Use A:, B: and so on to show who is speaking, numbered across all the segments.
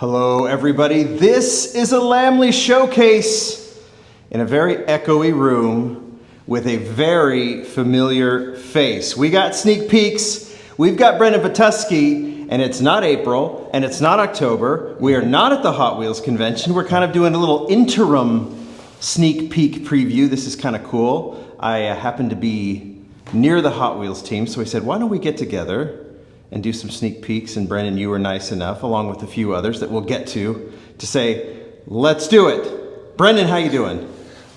A: Hello everybody, this is a Lamley showcase in a very echoey room with a very familiar face. We got sneak peeks, we've got Brendon Vetuskey, and it's not April and it's not October. We are not at the Hot Wheels convention. We're kind of doing a little interim sneak peek preview. This is kind of cool. I happen to be near the Hot Wheels team, so we said, why don't we get together and do some sneak peeks, and Brendon, you were nice enough, along with a few others that we'll get to say, let's do it. Brendon, how you doing?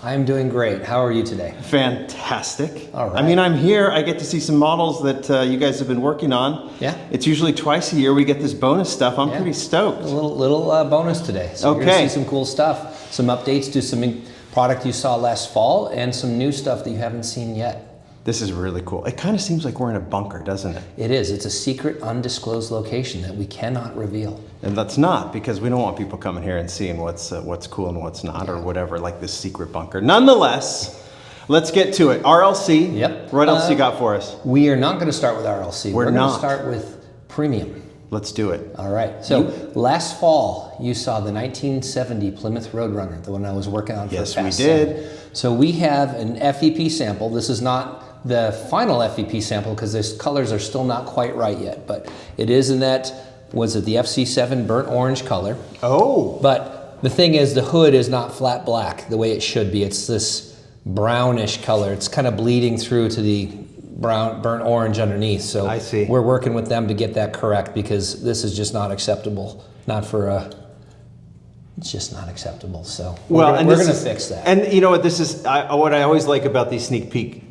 B: I'm doing great. How are you today?
A: Fantastic.
B: All right.
A: I mean, I'm here, I get to see some models that you guys have been working on.
B: Yeah.
A: It's usually twice a year we get this bonus stuff. I'm pretty stoked.
B: A little bonus today. So you're gonna see some cool stuff, some updates to some product you saw last fall, and some new stuff that you haven't seen yet.
A: This is really cool. It kind of seems like we're in a bunker, doesn't it?
B: It is. It's a secret, undisclosed location that we cannot reveal.
A: And that's not, because we don't want people coming here and seeing what's cool and what's not, or whatever, like this secret bunker. Nonetheless, let's get to it. RLC.
B: Yep.
A: What else you got for us?
B: We are not going to start with RLC. We're going to start with premium.
A: Let's do it.
B: All right. So last fall, you saw the 1970 Plymouth Roadrunner, the one I was working on for
A: Yes,
B: Fast
A: we did.
B: Sam. So we have an FEP sample. This is not the final FEP sample because the colors are still not quite right yet, but it is in that, was it the FC7 burnt orange color?
A: Oh.
B: But the thing is, the hood is not flat black the way it should be. It's this brownish color. It's kind of bleeding through to the brown, burnt orange underneath. So
A: I see.
B: We're working with them to get that correct because this is just not acceptable. Not for a, it's just not acceptable. So we're going to fix that.
A: And you know what, this is, what I always like about these sneak peek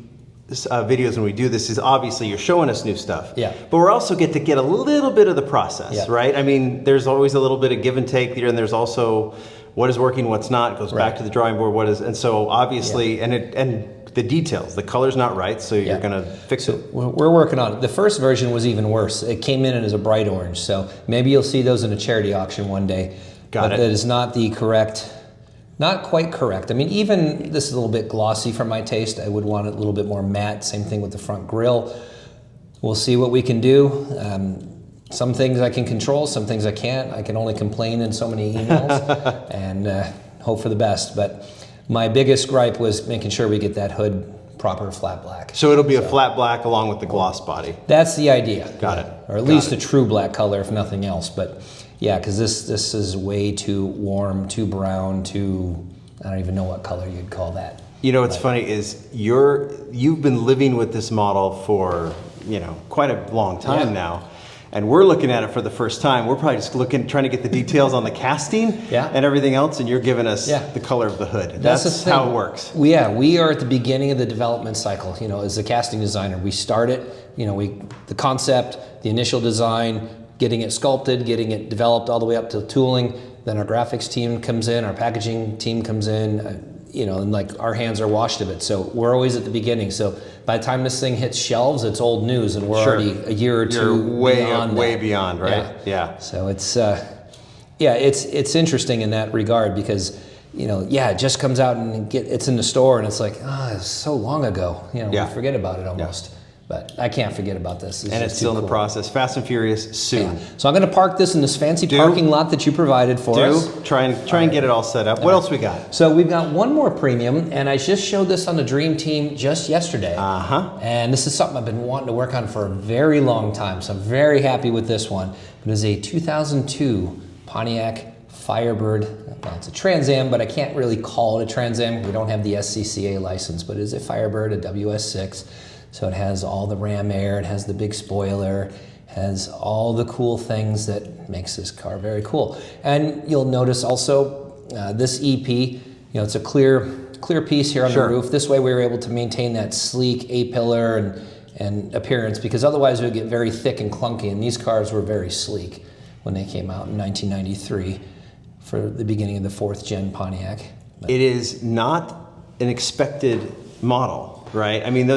A: videos when we do this is obviously you're showing us new stuff.
B: Yeah.
A: But we're also get a little bit of the process, right? I mean, there's always a little bit of give and take here, and there's also what is working, what's not. It goes back to the drawing board. And so obviously, and the details, the color's not right, so you're gonna fix it.
B: We're working on it. The first version was even worse. It came in as a bright orange, so maybe you'll see those in a charity auction one day.
A: Got it.
B: That is not the correct. Not quite correct. I mean, even this is a little bit glossy for my taste. I would want it a little bit more matte. Same thing with the front grille. We'll see what we can do. Some things I can control, some things I can't. I can only complain in so many emails and hope for the best. But my biggest gripe was making sure we get that hood proper flat black.
A: So it'll be a flat black along with the gloss body.
B: That's the idea.
A: Got it.
B: Or at least a true black color, if nothing else. But yeah, because this is way too warm, too brown, too, I don't even know what color you'd call that. You know what's
A: funny is you've been living with this model for, you know, quite a long time now. And we're looking at it for the first time. We're probably just trying to get the details on the casting and everything else, and you're giving us the color of the hood. That's how it works.
B: We are at the beginning of the development cycle. You know, as a casting designer, we start it, you know, the concept, the initial design, getting it sculpted, getting it developed all the way up to tooling. Then our graphics team comes in, our packaging team comes in, you know, and like our hands are washed of it. So we're always at the beginning. So by the time this thing hits shelves, it's old news, and we're already a year or two
A: way beyond, right?
B: Yeah. So it's, it's interesting in that regard because, you know, it just comes out and it's in the store, and it's like, it's so long ago. You know, we forget about it almost. But I can't forget about this.
A: And it's still in the process. Fast and Furious soon.
B: Yeah. So I'm going to park this in this fancy parking lot that you provided for us.
A: Try and get it all set up. What else we got?
B: So we've got one more premium, and I just showed this on the Dream Team just yesterday. And this is something I've been wanting to work on for a very long time, so I'm very happy with this one. It is a 2002 Pontiac Firebird. Well, it's a Trans Am, but I can't really call it a Trans Am. We don't have the SCCA license, but it is a Firebird, a WS6. So it has all the ram air, it has the big spoiler, has all the cool things that makes this car very cool. And you'll notice also this EP, you know, it's a clear piece here on the roof. This way we were able to maintain that sleek A-pillar and appearance, because otherwise it would get very thick and clunky, and these cars were very sleek when they came out in 1993 for the beginning of the 4th gen Pontiac.
A: It is not an expected model, right? I mean,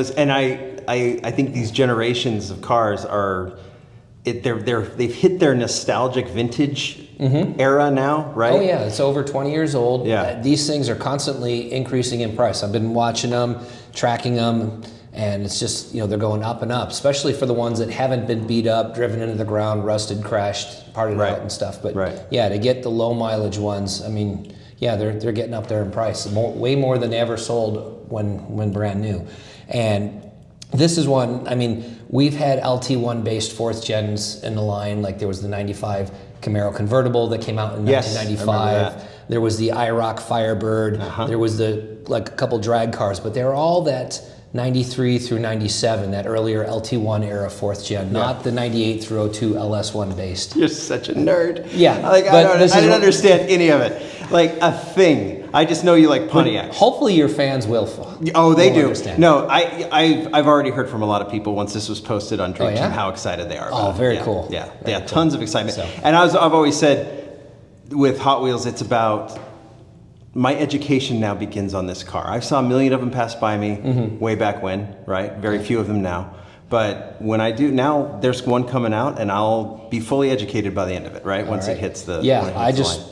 A: I think these generations of cars they've hit their nostalgic vintage era now, right?
B: Oh yeah, it's over 20 years old.
A: Yeah.
B: These things are constantly increasing in price. I've been watching them, tracking them, And it's just, you know, they're going up and up, especially for the ones that haven't been beat up, driven into the ground, rusted, crashed, parted out and stuff. But yeah, to get the low mileage ones, I mean, yeah, they're getting up there in price, way more than they ever sold when brand new. And this is one, I mean, we've had LT1 based 4th gens in the line, like there was the 95 Camaro convertible that came out in 1995. There was the IROC Firebird. There was like a couple drag cars, but they were all that 93 through 97, that earlier LT1 era 4th gen, not the 98 through 02 LS1 based.
A: You're such a nerd.
B: Yeah.
A: Like, I didn't understand any of it. Like a thing. I just know you like Pontiacs.
B: Hopefully your fans will.
A: Oh, they do.
B: Understand.
A: No, I've already heard from a lot of people once this was posted on Dream Team how excited they are about it.
B: Very cool.
A: Yeah,
B: very cool.
A: Tons of excitement. So. And I've always said with Hot Wheels, it's about my education now begins on this car. I saw a million of them pass by me way back when, right? Very few of them now. But when I do now, there's one coming out, and I'll be fully educated by the end of it, right? Once it hits the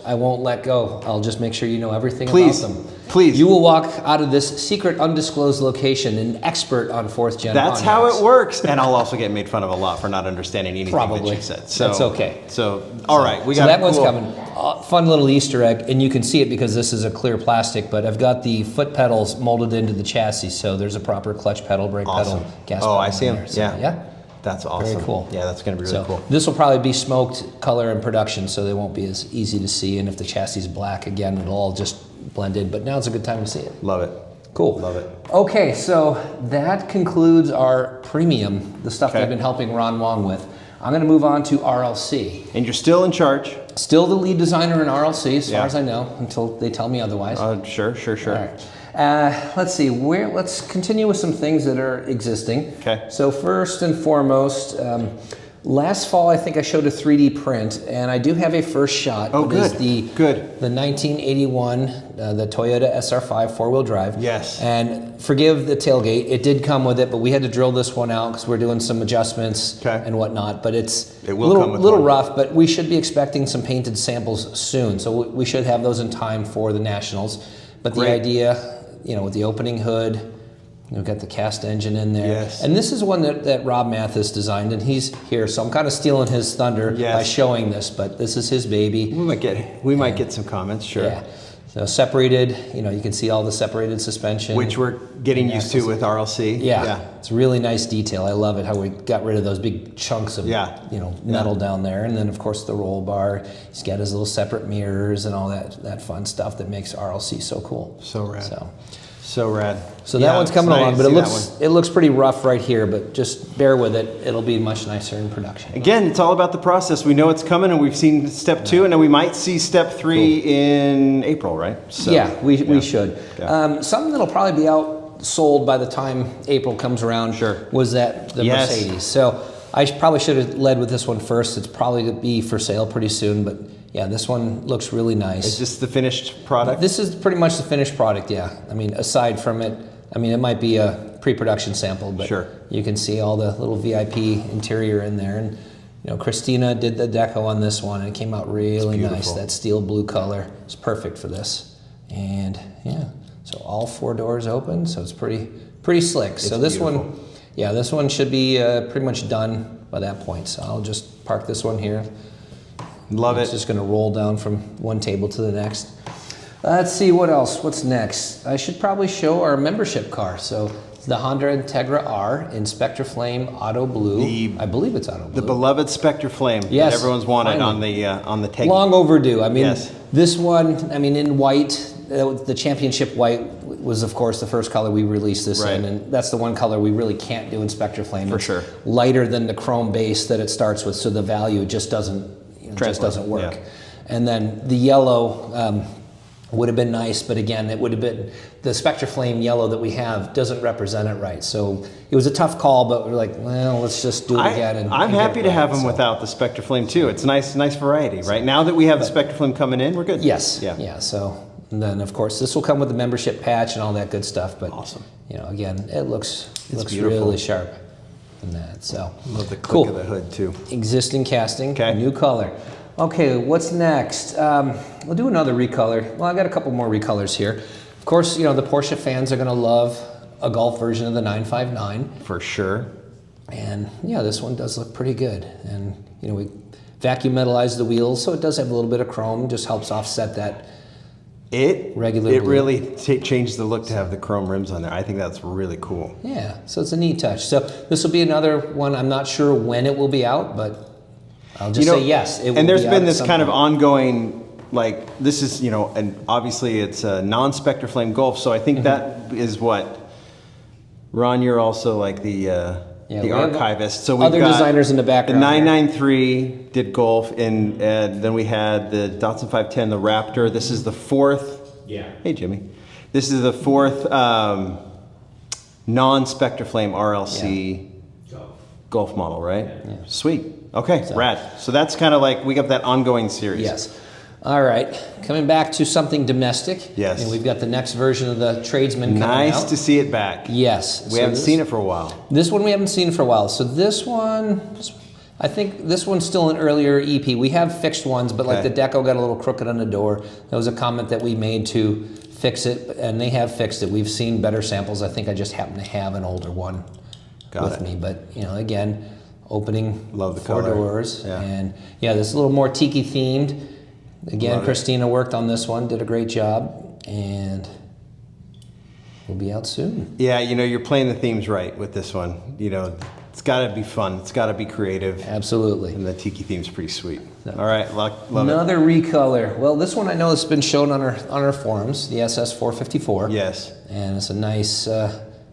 B: I won't let go. I'll just make sure you know everything about them.
A: Please,
B: you will walk out of this secret, undisclosed location an expert on 4th gen.
A: That's how it works, and I'll also get made fun of a lot for not understanding anything that you said. So
B: that's okay.
A: So all right, we got
B: that one's coming. Fun little Easter egg, and you can see it because this is a clear plastic. But I've got the foot pedals molded into the chassis, so there's a proper clutch pedal, brake pedal, gas pedal.
A: Oh, I see them.
B: So,
A: yeah. That's awesome.
B: Very cool.
A: Yeah, that's going to be really cool.
B: This will probably be smoked color in production, so they won't be as easy to see. And if the chassis is black, again, it'll all just blend in. But now's a good time to see it.
A: Love it.
B: Cool.
A: Love it.
B: Okay, so that concludes our premium, the stuff that I've been helping Ron Wong with. I'm going to move on to RLC.
A: And you're still in charge.
B: Still the lead designer in RLC, as far as I know, until they tell me otherwise.
A: Sure.
B: All right. Let's see, let's continue with some things that are existing.
A: Okay.
B: So first and foremost, last fall I think I showed a 3D print, and I do have a first shot.
A: Oh, good.
B: The 1981, the Toyota SR5 4-wheel drive.
A: Yes.
B: And forgive the tailgate, it did come with it, but we had to drill this one out because we're doing some adjustments and whatnot. But it's a little rough, but we should be expecting some painted samples soon. So we should have those in time for the Nationals. But the idea, you know, with the opening hood, you've got the cast engine in there.
A: Yes.
B: And this is one that Rob Mathis designed, and he's here, so I'm kind of stealing his thunder by showing this, but this is his baby.
A: We might get some comments, sure.
B: Yeah. So separated, you know, you can see all the separated suspension.
A: Which we're getting used to with RLC.
B: Yeah. It's really nice detail. I love it how we got rid of those big chunks of metal down there. And then, of course, the roll bar. He's got his little separate mirrors and all that fun stuff that makes RLC so cool.
A: So rad. So rad.
B: So that one's coming along, but it looks pretty rough right here, but just bear with it. It'll be much nicer in production.
A: Again, it's all about the process. We know it's coming, and we've seen step 2, and then we might see step 3 in April, right? So,
B: we should. Yeah. Something that'll probably be out sold by the time April comes around was the Mercedes. So I probably should have led with this one first. It's probably going to be for sale pretty soon, but yeah, this one looks really nice.
A: Is this the finished product?
B: This is pretty much the finished product, yeah. I mean, aside from it, I mean, it might be a pre-production sample, but you can see all the little VIP interior in there. And, you know, Christina did the deco on this one, and it came out really nice. That steel blue color is perfect for this. And, yeah, so all 4 doors open, so it's pretty slick. So this one, this one should be pretty much done by that point. So I'll just park this one here.
A: Love it.
B: It's just going to roll down from one table to the next. Let's see what else. What's next? I should probably show our membership car. So it's the Honda Integra R in Spectre Flame Auto Blue. I believe it's Auto Blue.
A: The beloved Spectre Flame that everyone's wanted on the tag.
B: Long overdue. I mean, this one, I mean, in white, the championship white was, of course, the first color we released this in, and that's the one color we really can't do in Spectre Flame. For sure. Lighter than the chrome base that it starts with, so the value just doesn't work. Yeah. And then the yellow would have been nice, but again, it would have been the Spectre Flame yellow that we have doesn't represent it right. So it was a tough call, but we're like, well, let's just do it again.
A: I'm happy to have them without the Spectre Flame too. It's nice variety, right? Now that we have the Spectre Flame coming in, we're good.
B: Yes. Yeah. So and then of course this will come with the membership patch and all that good stuff. But you know, again, it looks really sharp in that. So
A: love the click of the hood too.
B: Existing casting, new color. Okay, what's next? We'll do another recolor. Well, I got a couple more recolors here. Of course, you know, the Porsche fans are going to love a Golf version of the 959.
A: For sure.
B: And yeah, this one does look pretty good. And you know, we vacuum metallized the wheels, so it does have a little bit of chrome, just helps offset that regular
A: It
B: blue.
A: really changed the look to have the chrome rims on there. I think that's really cool.
B: Yeah, so it's a neat touch. So this will be another one. I'm not sure when it will be out, but I'll just say yes. It will
A: and there's
B: be
A: been
B: out
A: this
B: at
A: kind
B: some
A: of
B: point.
A: ongoing, like, this is, you know, and obviously it's a non-Spectre Flame Golf, so I think that is what, Ron, you're also like the
B: we have
A: archivist. So we've
B: other
A: got
B: designers in the background.
A: The 993 did Golf, and then we had the Datsun 510, the Raptor. This is the fourth.
C: Yeah.
A: Hey, Jimmy. This is the fourth non-Spectre Flame RLC Golf model, right?
B: Yeah.
A: Sweet. Okay, rad. So that's kind of like, we got that ongoing series.
B: Yes. All right, coming back to something domestic.
A: Yes.
B: And we've got the next version of the Tradesman coming
A: Nice
B: out.
A: to see it back.
B: Yes.
A: We haven't seen it for a while.
B: This one we haven't seen for a while. So this one, I think this one's still an earlier EP. We have fixed ones, but like
A: Okay.
B: the deco got a little crooked on the door. That was a comment that we made to fix it, and they have fixed it. We've seen better samples. I think I just happen to have an older one with me. But you know, again, opening
A: Love the
B: four
A: color.
B: doors.
A: Yeah.
B: And yeah, this is a little more tiki themed. Again,
A: Love it.
B: Christina worked on this one, did a great job, and we'll be out soon.
A: Yeah, you know, you're playing the themes right with this one. You know, it's got to be fun. It's got to be creative.
B: Absolutely.
A: And the tiki theme's pretty sweet. All right, love it.
B: Another recolor. Well, this one I know has been shown on our forums, the SS454.
A: Yes.
B: And it's a nice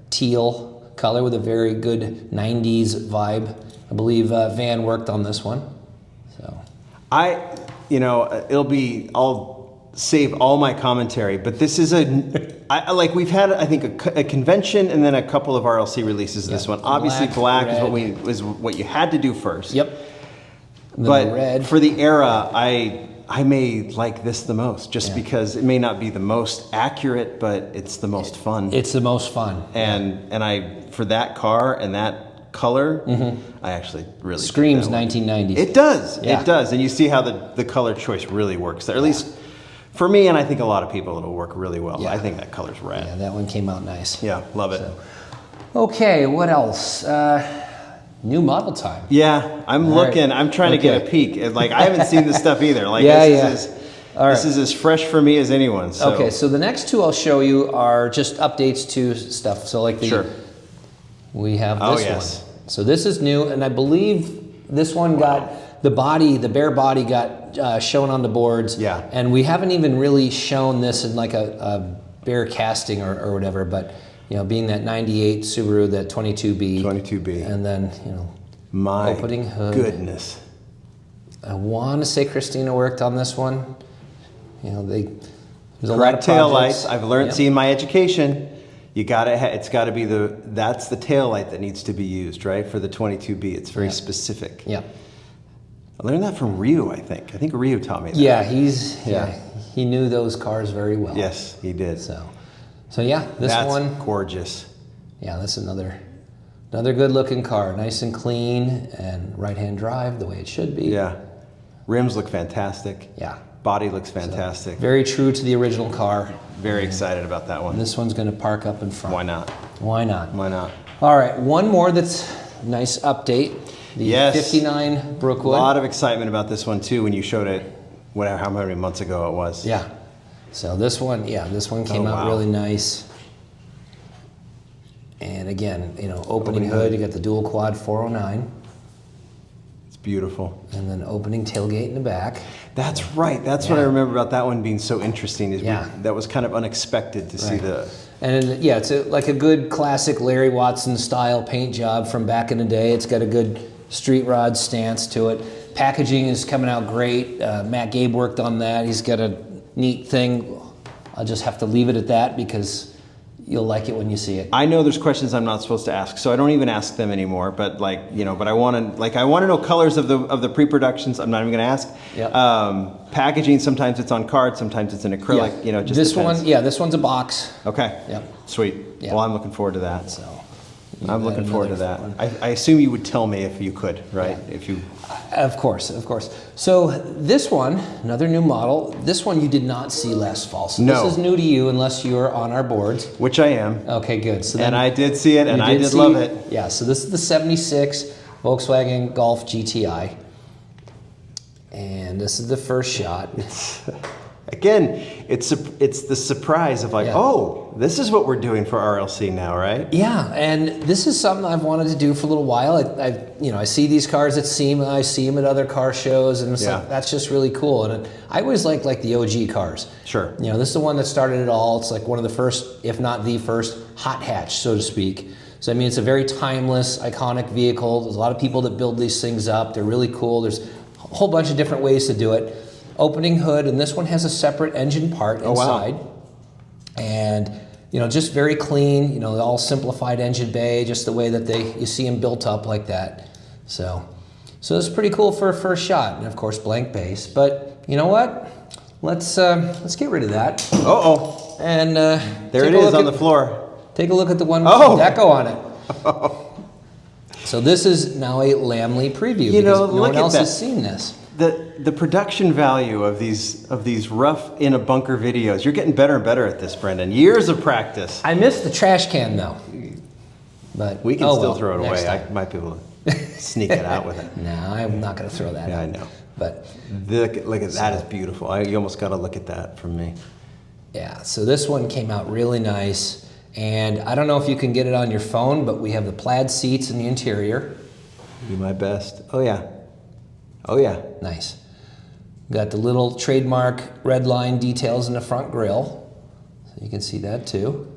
B: teal color with a very good 90s vibe. I believe Van worked on this one. So
A: You know, I'll save all my commentary, but this is like we've had, I think, a convention and then a couple of RLC releases of this one. Obviously, black is what you had to do first.
B: Yep.
A: But
B: red.
A: for the era, I may like this the most, just because it may not be the most accurate, but it's the most fun.
B: It's the most fun.
A: And I, for that car and that color, I actually really
B: Screams
A: dig that one.
B: 1990s.
A: It does.
B: Yeah.
A: It does. And you see how the color choice really works there. At least for me, and I think a lot of people, it'll work really well.
B: Yeah.
A: I think that color's rad.
B: Yeah, that one came out nice.
A: Yeah, love it.
B: So, okay, what else? New model time.
A: Yeah, I'm
B: All
A: looking.
B: right.
A: I'm trying to get a peek. Like, I haven't seen this stuff either. Like,
B: Yeah,
A: this
B: All right.
A: is as fresh for me as anyone. So.
B: Okay, so the next two I'll show you are just updates to stuff. So like we have this one. So this is new, and I believe this one got the bare body got shown on the boards.
A: Yeah.
B: And we haven't even really shown this in like a bare casting or whatever, but you know, being that 98 Subaru, that 22B.
A: 22B.
B: And then, you know,
A: My
B: opening hood.
A: goodness.
B: I want to say Christina worked on this one. You know, there's a lot of
A: Correct tail
B: projects.
A: lights. I've learned, seeing my education, you gotta, it's gotta be that's the tail light that needs to be used, right? For the 22B, it's very specific.
B: Yeah.
A: I learned that from Ryu, I think. I think Ryu taught me that.
B: Yeah, he knew those cars very well.
A: Yes, he did.
B: So yeah, that's one.
A: Gorgeous.
B: Yeah, that's another good looking car. Nice and clean and right-hand drive the way it should be.
A: Yeah. Rims look fantastic.
B: Yeah.
A: Body looks fantastic.
B: Very true to the original car.
A: Very excited about that one.
B: This one's going to park up in front.
A: Why not?
B: Why not?
A: Why not?
B: All right, one more that's nice update. The 59 Brookwood.
A: A lot of excitement about this one too when you showed it, how many months ago it was.
B: Yeah. So this one came out really nice. And again, you know, opening hood, you got the dual quad 409.
A: It's beautiful.
B: And then opening tailgate in the back.
A: That's right. That's what I remember about that one being so interesting. That was kind of unexpected to see the...
B: And then, yeah, it's like a good classic Larry Watson style paint job from back in the day. It's got a good street rod stance to it. Packaging is coming out great. Matt Gabe worked on that. He's got a neat thing. I'll just have to leave it at that because you'll like it when you see it.
A: I know there's questions I'm not supposed to ask, so I don't even ask them anymore. But but I want to know colors of the pre-productions. I'm not even going to ask.
B: Yep.
A: Packaging, sometimes it's on card, sometimes it's in acrylic.
B: Yeah.
A: Just
B: this
A: depends.
B: one, this one's a box.
A: Okay.
B: Yep.
A: Sweet.
B: Yeah.
A: Well, I'm looking forward to that.
B: So,
A: I'm looking forward to that. I assume you would tell me if you could, right?
B: Yeah.
A: If you.
B: Of course, of course. So this one, another new model. This one you did not see last fall. So
A: No.
B: this is new to you unless you are on our boards.
A: Which I am.
B: Okay, good. So
A: And I did see it, and I did love it.
B: Yeah. So this is the '76 Volkswagen Golf GTI, and this is the first shot.
A: Again, it's the surprise of like,
B: Yeah.
A: oh, this is what we're doing for RLC now, right?
B: Yeah, and this is something I've wanted to do for a little while. I see these cars at SEMA, I see them at other car shows, and it's like, that's just really cool. And I always like the OG cars.
A: Sure.
B: You know, this is the one that started it all. It's like one of the first, if not the first, hot hatch, so to speak. So I mean, it's a very timeless, iconic vehicle. There's a lot of people that build these things up. They're really cool. There's a whole bunch of different ways to do it. Opening hood, and this one has a separate engine part inside.
A: Wow.
B: And you know, just very clean, you know, all simplified engine bay, just the way that you see them built up like that. So it's pretty cool for a first shot, and of course blank base. But you know what? Let's get rid of that.
A: Uh-oh.
B: And
A: there it is on the floor.
B: Take a look at the one with the deco on it. So this is now a Lamley preview, because no one else has seen this.
A: The production value of these rough in a bunker videos, you're getting better and better at this, Brendon. Years of practice.
B: I missed the trash can though. But
A: we can still throw it away. I might be able to sneak it out with it.
B: No, I'm not going to throw that out.
A: Yeah, I know.
B: But
A: look at that is beautiful. You almost got to look at that from me.
B: Yeah, so this one came out really nice. And I don't know if you can get it on your phone, but we have the plaid seats in the interior.
A: Do my best. Oh yeah. Oh yeah.
B: Nice. Got the little trademark red line details in the front grille. So you can see that too.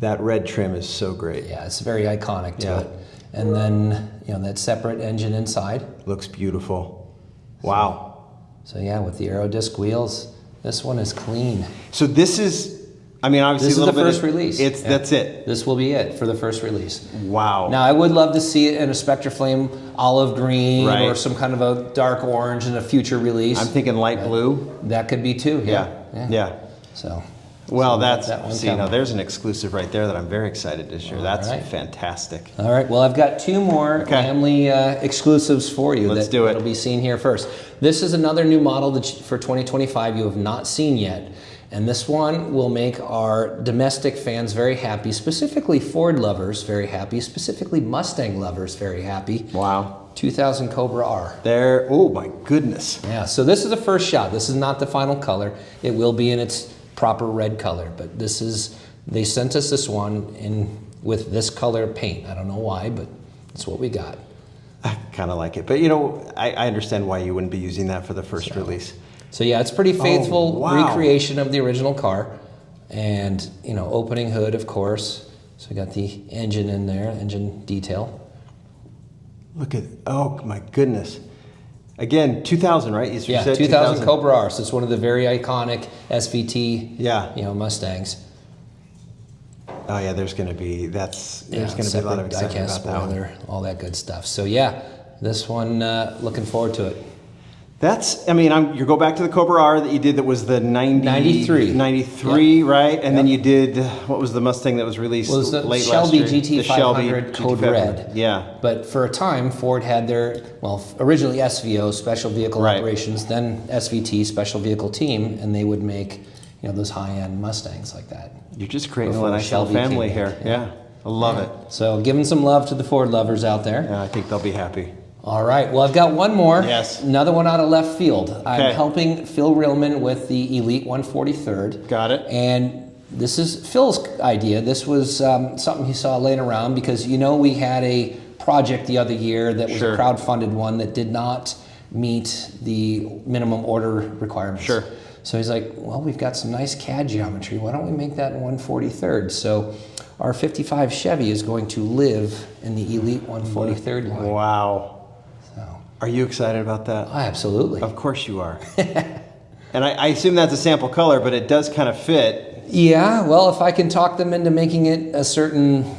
A: That red trim is so great.
B: Yeah, it's very iconic to it. And then, you know, that separate engine inside.
A: Looks beautiful. Wow.
B: So yeah, with the aero disc wheels, this one is clean.
A: So this is, I mean, obviously
B: this is the first release.
A: That's it.
B: This will be it for the first release.
A: Wow.
B: Now I would love to see it in a Spectraflame olive green
A: Right.
B: or some kind of a dark orange in a future release.
A: I'm thinking light blue.
B: That could be too.
A: Yeah.
B: So.
A: Well,
B: that
A: there's an exclusive right there that I'm very excited to share. That's fantastic.
B: All right. Well, I've got two more Lamley exclusives for you.
A: Let's do it.
B: That'll be seen here first. This is another new model that for 2025 you have not seen yet. And this one will make our domestic fans very happy, specifically Ford lovers very happy, specifically Mustang lovers very happy.
A: Wow.
B: 2000 Cobra R.
A: There, oh my goodness.
B: Yeah, so this is the first shot. This is not the final color. It will be in its proper red color, but this is, they sent us this one in with this color paint. I don't know why, but it's what we got.
A: I kind of like it, but you know, I understand why you wouldn't be using that for the first release.
B: So yeah, it's pretty faithful recreation of the original car, and you know, opening hood, of course. So we got the engine in there, engine detail.
A: Look at, oh my goodness. Again, 2000, right? You
B: said 2000 Cobra R. So it's one of the very iconic SVT, you know, Mustangs.
A: Oh yeah, there's going to be a lot of excitement about that one.
B: All that good stuff. So yeah, this one, looking forward to it.
A: That's, I mean, you go back to the Cobra R that you did that was the 93, right? And then you did, what was the Mustang that was released late
B: Shelby
A: last year?
B: GT 500 Code Red.
A: Yeah.
B: But for a time, Ford had their, originally SVO, Special Vehicle Operations, then SVT, Special Vehicle Team, and they would make, you know, those high-end Mustangs like that.
A: You're just creating a nice little family here. Yeah. I love it.
B: So giving some love to the Ford lovers out there.
A: Yeah, I think they'll be happy.
B: All right, well, I've got one more.
A: Yes.
B: Another one out of left field. I'm helping Phil Rillman with the Elite 143rd.
A: Got it.
B: And this is Phil's idea. This was something he saw laying around because, you know, we had a project the other year that was a crowdfunded one that did not meet the minimum order requirements.
A: Sure.
B: So he's like, well, we've got some nice CAD geometry. Why don't we make that in 143rd? So our 55 Chevy is going to live in the Elite 143rd line.
A: Wow. Are you excited about that?
B: Oh, absolutely.
A: Of course you are. And I assume that's a sample color, but it does kind of fit.
B: Yeah, well, if I can talk them into making it a certain,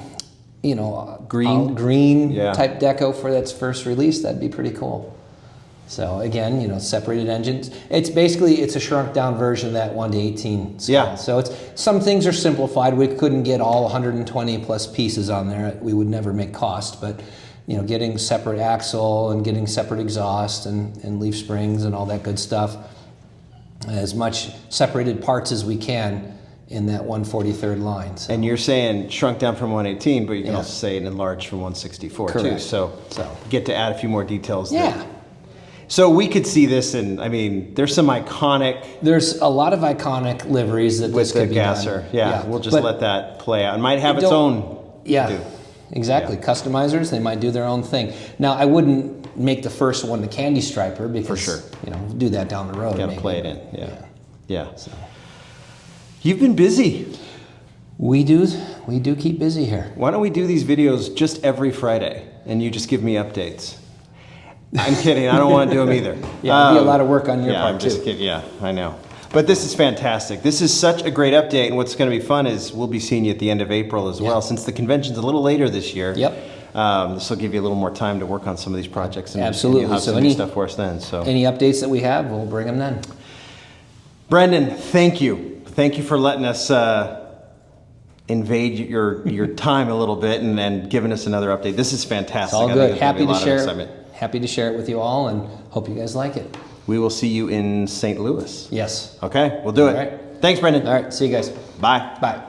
B: you know, green type deco for its first release, that'd be pretty cool. So again, you know, separated engines. It's basically, it's a shrunk down version of that 1/18 scale.
A: Yeah.
B: So it's, some things are simplified. We couldn't get all 120 plus pieces on there. We would never make cost, but you know, getting separate axle and getting separate exhaust and leaf springs and all that good stuff, as much separated parts as we can in that 143rd line. So.
A: And you're saying shrunk down from 118, but you can
B: Yeah.
A: also say it enlarged from 164 too.
B: Correct.
A: So get to add a few more details.
B: Yeah.
A: So we could see this, and I mean, there's some iconic.
B: There's a lot of iconic liveries that
A: With
B: this
A: the
B: could be
A: gasser,
B: done.
A: yeah. We'll just
B: But
A: let that play out. It might have its
B: don't-
A: own.
B: Yeah,
A: do.
B: exactly.
A: Yeah.
B: Customizers, they might do their own thing. Now, I wouldn't make the first one the candy striper because,
A: sure.
B: you know, do that down the road.
A: Got to
B: maybe.
A: play it in. Yeah. Yeah.
B: So.
A: You've been busy.
B: We do keep busy here.
A: Why don't we do these videos just every Friday, and you just give me updates? I'm kidding. I don't want to do them either.
B: Yeah, it'd be a lot of work on your
A: yeah,
B: part
A: I'm just
B: too.
A: kidding. Yeah, I know. But this is fantastic. This is such a great update, and what's going to be fun is we'll be seeing you at the end of April as well, since the convention's a little later this year.
B: Yep.
A: This will give you a little more time to work on some of these projects, and
B: Absolutely.
A: you'll have
B: So
A: some new stuff for us then. So,
B: any updates that we have, we'll bring them then.
A: Brendon, thank you. Thank you for letting us invade your time a little bit and giving us another update. This is fantastic.
B: It's all
A: I think
B: good.
A: there's gonna be
B: Happy
A: a
B: to
A: lot of
B: share.
A: excitement.
B: Happy to share it with you all, and hope you guys like it.
A: We will see you in St. Louis.
B: Yes.
A: Okay, we'll do it.
B: All right.
A: Thanks, Brendon.
B: All right. See you guys.
A: Bye.
B: Bye.